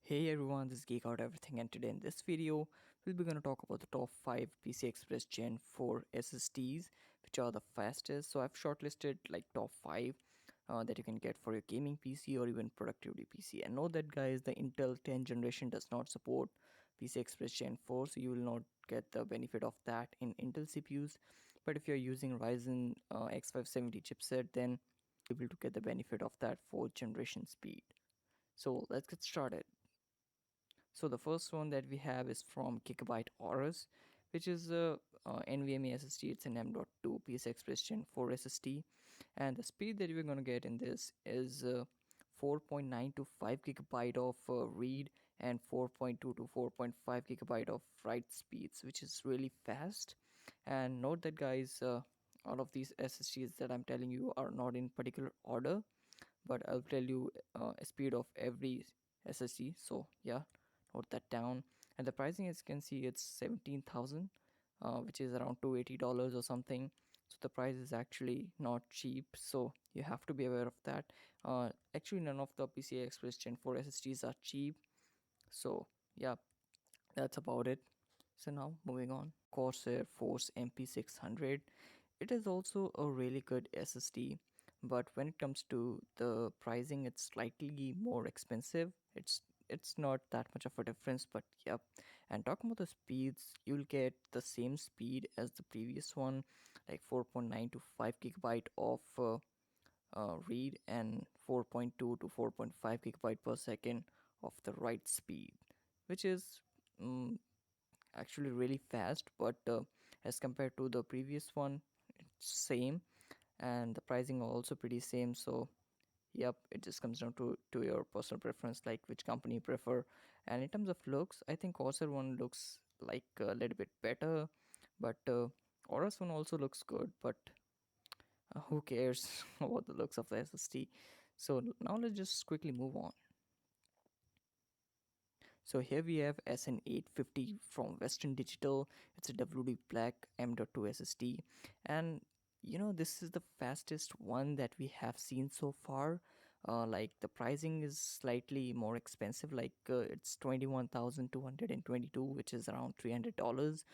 Hey everyone, this is Geek Out Everything, and today in this video we'll be going to talk about the top 5 PCI Express Gen 4 SSDs which are the fastest. So I've shortlisted like top 5 that you can get for your gaming PC or even productivity PC. And note that guys, the Intel 10 generation does not support PCI Express Gen 4, so you will not get the benefit of that in Intel CPUs. But if you're using Ryzen X570 chipset, then you'll be able to get the benefit of that 4th generation speed. So let's get started. So the first one that we have is from Gigabyte Aorus, which is a NVMe SSD. It's an M.2 PCI Express Gen 4 SSD, and the speed that we're going to get in this is 4.9 to 5 gigabyte of read and 4.2 to 4.5 gigabyte of write speeds, which is really fast. And note that guys, all of these SSDs that I'm telling you are not in particular order, but I'll tell you a speed of every SSD. So yeah, note that down. And the pricing, as you can see, it's 17,000, which is around $280 or something. So the price is actually not cheap, so you have to be aware of that. Actually, none of the PCI Express Gen 4 SSDs are cheap. So yeah, that's about it. So now moving on, Corsair Force MP600. It is also a really good SSD, but when it comes to the pricing, it's slightly more expensive. It's not that much of a difference, but yep. And talking about the speeds, you'll get the same speed as the previous one, like 4.9 to 5 gigabyte of read and 4.2 to 4.5 gigabyte per second of the write speed, which is actually really fast. But as compared to the previous one, it's same, and the pricing are also pretty same. So yep, it just comes down to your personal preference, like which company you prefer. And in terms of looks, I think Corsair one looks like a little bit better, but Aorus one also looks good, but who cares about the looks of the SSD. So now let's just quickly move on. So here we have SN850 from Western Digital. It's a WD Black M.2 SSD, and this is the fastest one that we have seen so far. Like the pricing is slightly more expensive, like it's 21,222, which is around $300.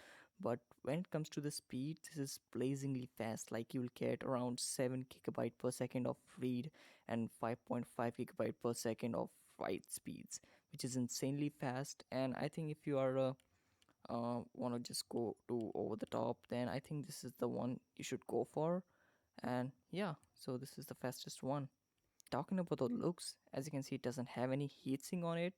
But when it comes to the speed, this is blazingly fast. Like you'll get around 7 gigabyte per second of read and 5.5 gigabyte per second of write speeds, which is insanely fast. And I think if you are want to just go to over the top, then I think this is the one you should go for. And yeah, so this is the fastest one. Talking about the looks, as you can see, it doesn't have any heatsink on it,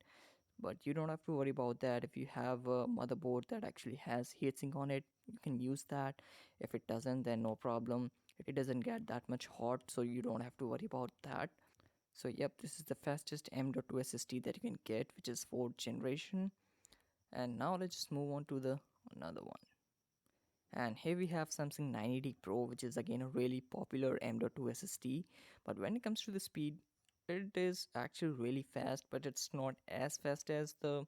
but you don't have to worry about that. If you have a motherboard that actually has heatsink on it, you can use that. If it doesn't, then no problem. It doesn't get that much hot, so you don't have to worry about that. So yep, this is the fastest M.2 SSD that you can get, which is 4th generation. And now let's just move on to the another one. And here we have Samsung 980 Pro, which is again a really popular M.2 SSD. But when it comes to the speed, it is actually really fast, but it's not as fast as the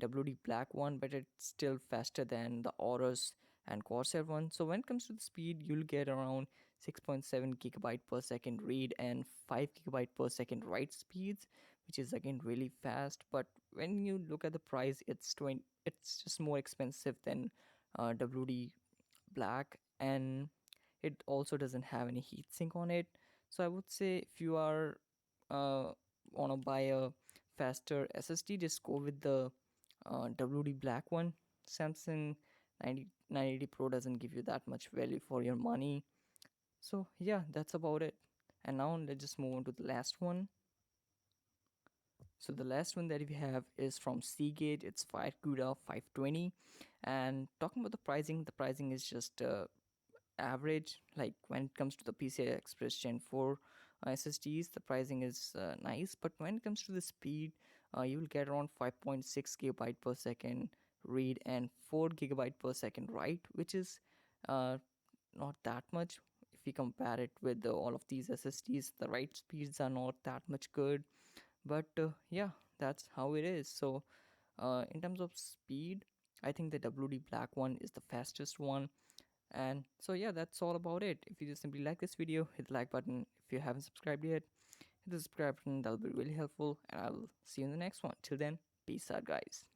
WD Black one, but it's still faster than the Aorus and Corsair one. So when it comes to the speed, you'll get around 6.7 gigabyte per second read and 5 gigabyte per second write speeds, which is again really fast. But when you look at the price, it's just more expensive than WD Black, and it also doesn't have any heatsink on it. So I would say if you are want to buy a faster SSD, just go with the WD Black one. Samsung 980 Pro doesn't give you that much value for your money. So yeah, that's about it. And now let's just move on to the last one. So the last one that we have is from Seagate. It's FireCuda 520. And talking about the pricing is just average. Like when it comes to the PCI Express Gen 4 SSDs, the pricing is nice. But when it comes to the speed, you will get around 5.6 gigabyte per second read and 4 gigabyte per second write, which is not that much. If we compare it with all of these SSDs, the write speeds are not that much good. But yeah, that's how it is. So in terms of speed, I think the WD Black one is the fastest one. And so yeah, that's all about it. If you just simply like this video, hit the like button. If you haven't subscribed yet, hit the subscribe button. That'll be really helpful, and I'll see you in the next one. Till then, Peace out, guys.